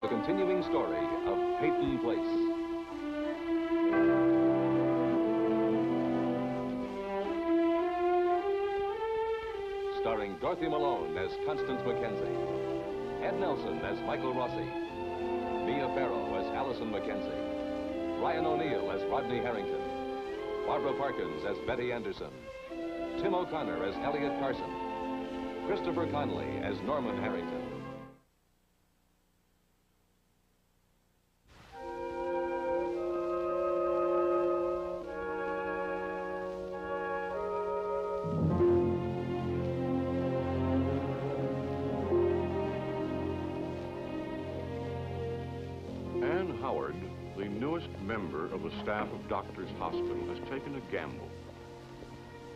The continuing story of Peyton Place. Starring Dorothy Malone as Constance Mackenzie, Ed Nelson as Michael Rossi, Mia Farrow as Allison Mackenzie, Ryan O'Neill as Rodney Harrington, Barbara Parkins as Betty Anderson, Tim O'Connor as Elliot Carson, Christopher Connolly as Norman Harrington. Howard, the newest member of the staff of Doctors Hospital, has taken a gamble.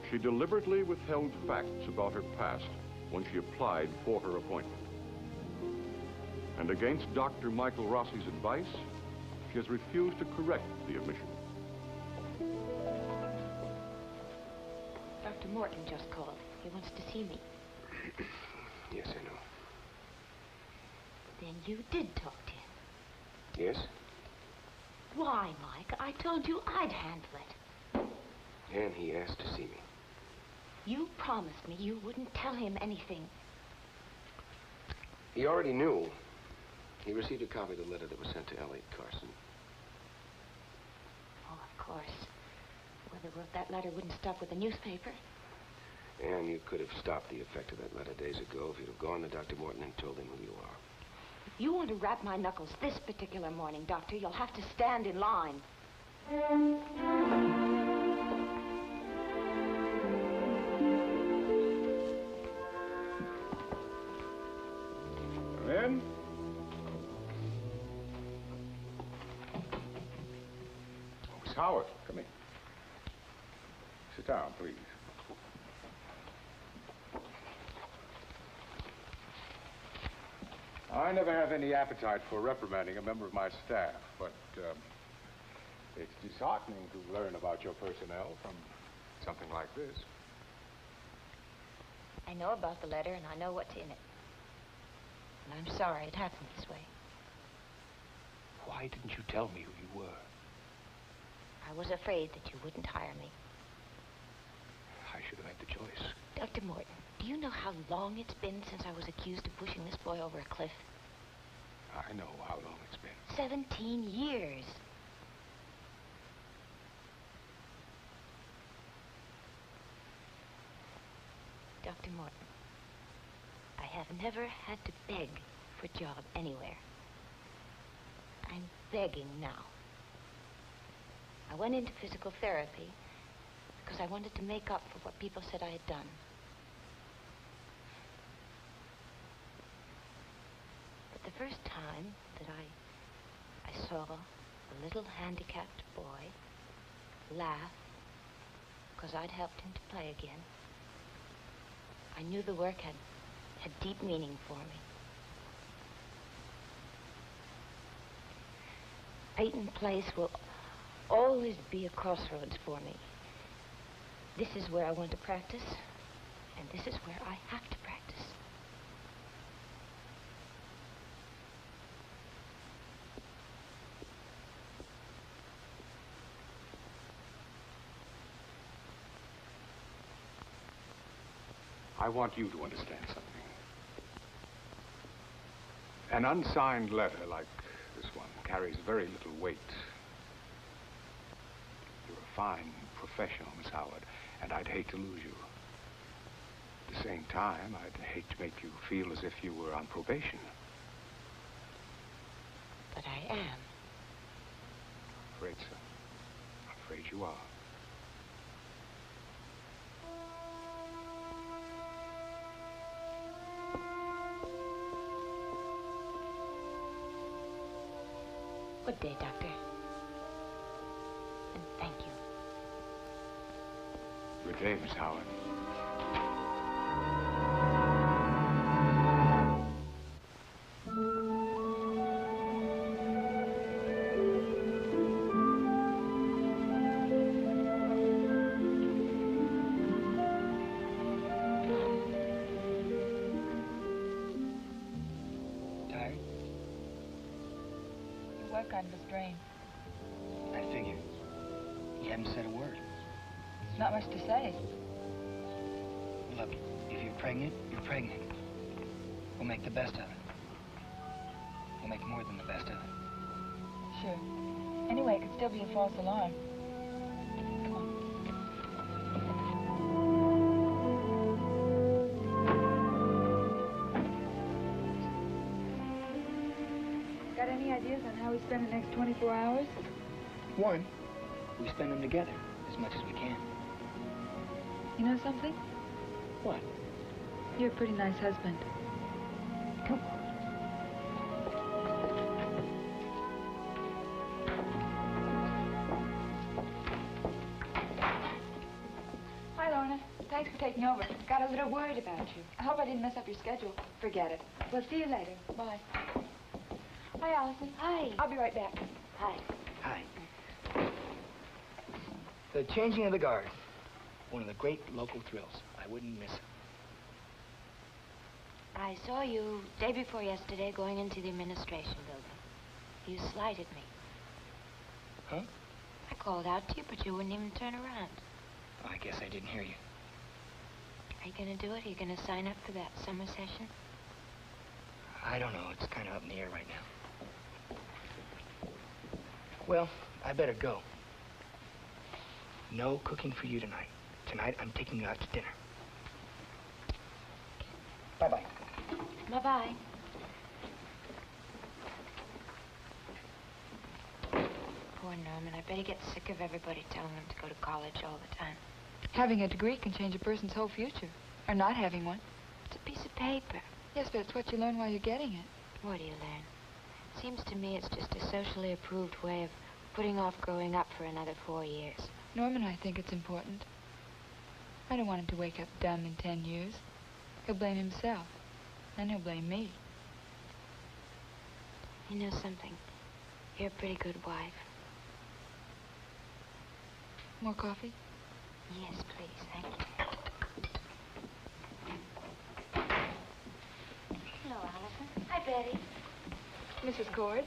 She deliberately withheld facts about her past when she applied for her appointment. And against Dr. Michael Rossi's advice, she has refused to correct the omission. Dr. Morton just called. He wants to see me. Yes, I know. Then you did talk to him. Yes? Why, Mike? I told you I'd handle it. And he asked to see me. You promised me you wouldn't tell him anything. He already knew. He received a copy of the letter that was sent to Elliot Carson. Oh, of course. Whoever wrote that letter wouldn't stop with the newspaper. And you could have stopped the effect of that letter days ago if you'd have gone to Dr. Morton and told him who you are. If you want to wrap my knuckles this particular morning, Doctor, you'll have to stand in line. Come in. Oh, Miss Howard, come in. Sit down, please. I never have any appetite for reprimanding a member of my staff, but it's disheartening to learn about your personnel from something like this. I know about the letter, and I know what's in it. And I'm sorry it happened this way. Why didn't you tell me who you were? I was afraid that you wouldn't hire me. I should have had the choice. Dr. Morton, do you know how long it's been since I was accused of pushing this boy over a cliff? I know how long it's been. 17 years. Dr. Morton, I have never had to beg for a job anywhere. I'm begging now. I went into physical therapy because I wanted to make up for what people said I had done. But the first time that I saw a little handicapped boy laugh because I'd helped him to play again, I knew the work had deep meaning for me. Peyton Place will always be a crossroads for me. This is where I want to practice, and this is where I have to practice. I want you to understand something. An unsigned letter like this one carries very little weight. You're a fine professional, Miss Howard, and I'd hate to lose you. At the same time, I'd hate to make you feel as if you were on probation. But I am. I'm afraid so. I'm afraid you are. Good day, Doctor. And thank you. Good day, Miss Howard. was kind of a strain. I figure. You haven't said a word. Not much to say. Look, if you're pregnant, you're pregnant. We'll make the best of it. We'll make more than the best of it. Sure. Anyway, it could still be a false alarm. Come on. Got any ideas on how we spend the next 24 hours? One, we spend them together as much as we can. You know something? What? You're a pretty nice husband. Come on. Hi, Lorna. Thanks for taking over. Got a little worried about you. I hope I didn't mess up your schedule. Forget it. We'll see you later. Bye. Hi, Allison. Hi. I'll be right back. Hi. Hi. The changing of the guard. One of the great local thrills. I wouldn't miss it. I saw you day before yesterday going into the administration building. You slighted me. Huh? I called out to you, but you wouldn't even turn around. Oh, I guess I didn't hear you. Are you going to do it? Are you going to sign up for that summer session? I don't know. It's kind of up in the air right now. Well, I better go. No cooking for you tonight. Tonight, I'm taking you out to dinner. Bye-bye. Bye-bye. Poor Norman. I bet he gets sick of everybody telling him to go to college all the time. Having a degree can change a person's whole future. Or not having one. It's a piece of paper. Yes, but it's what you learn while you're getting it. What do you learn? Seems to me it's just a socially approved way of putting off growing up for another 4 years. Norman, I think it's important. I don't want him to wake up dumb in 10 years. He'll blame himself. Then he'll blame me. You know something? You're a pretty good wife. More coffee? Yes, please. Thank you. Hello, Allison. Hi, Betty. Mrs. Cord,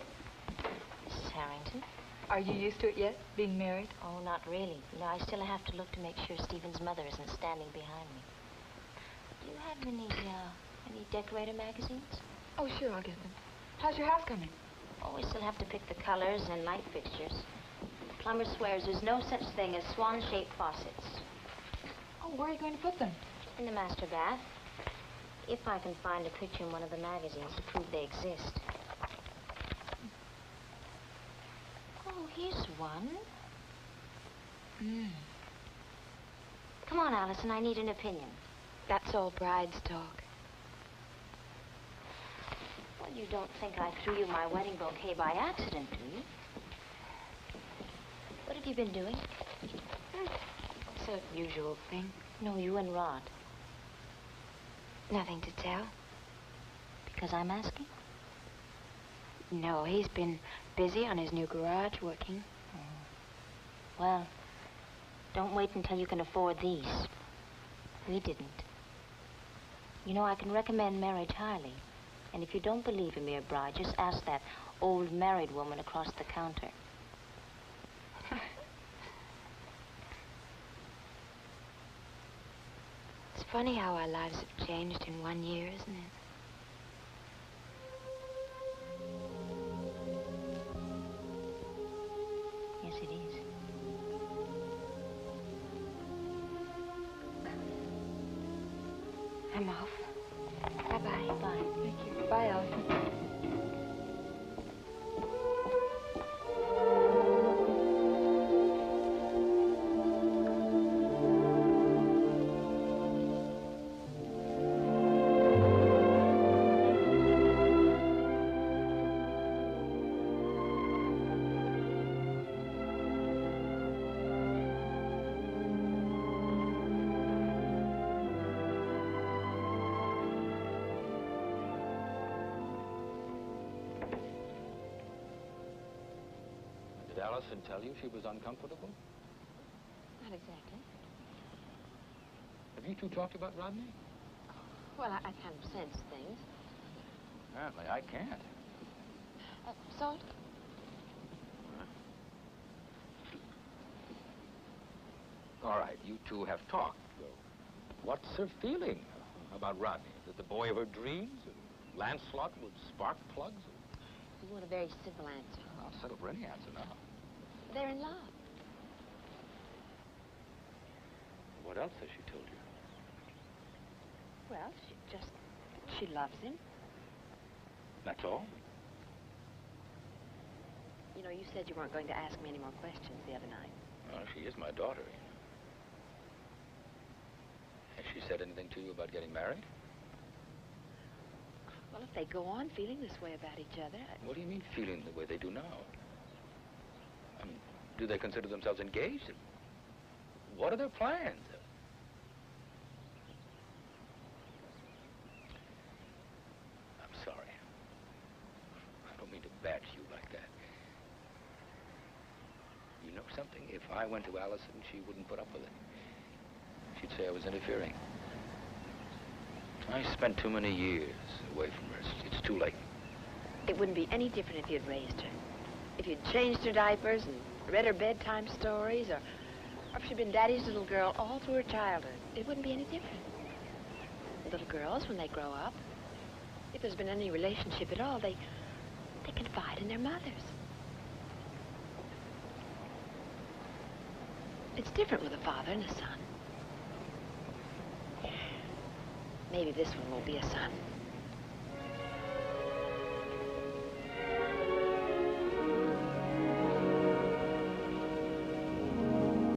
Mrs. Harrington. are you used to it yet, being married? Oh, not really. You know, I still have to look to make sure Stephen's mother isn't standing behind me. Do you have any decorator magazines? Oh, sure, I'll get them. How's your house coming? Oh, we still have to pick the colors and light fixtures. The plumber swears there's no such thing as swan-shaped faucets. Oh, where are you going to put them? In the master bath. If I can find a picture in one of the magazines to prove they exist. Oh, here's one. Come on, Allison, I need an opinion. That's all bride's talk. Well, you don't think I threw you my wedding bouquet by accident, do you? What have you been doing? It's a usual thing. No, you and Rod. Nothing to tell. Because I'm asking? No, he's been busy on his new garage working. Well, don't wait until you can afford these. We didn't. You know, I can recommend marriage highly. And if you don't believe in me, a bride, just ask that old married woman across the counter. It's funny how our lives have changed in 1 year, isn't it? Yes, it is. I'm off. Bye-bye. Bye. Thank you. Bye, Allison. Did Allison tell you she was uncomfortable? Not exactly. Have you two talked about Rodney? Well, I kind of sense things. Apparently, I can't. Salt? All right, you two have talked. What's her feeling about Rodney? Is it the boy of her dreams? Lancelot with spark plugs? You want a very simple answer. I'll settle for any answer now. They're in love. What else has she told you? Well, she loves him. That's all? You know, you said you weren't going to ask me any more questions the other night. Well, she is my daughter. Has she said anything to you about getting married? Well, if they go on feeling this way about each other... What do you mean, feeling the way they do now? I mean, do they consider themselves engaged? What are their plans? I'm sorry. I don't mean to badge you like that. You know something? If I went to Allison, she wouldn't put up with it. She'd say I was interfering. I spent too many years away from her. It's too late. It wouldn't be any different if you'd raised her. If you'd changed her diapers and read her bedtime stories, or if she'd been Daddy's little girl all through her childhood. It wouldn't be any different. Little girls, when they grow up, if there's been any relationship at all, they confide in their mothers. It's different with a father and a son. Maybe this one won't be a son.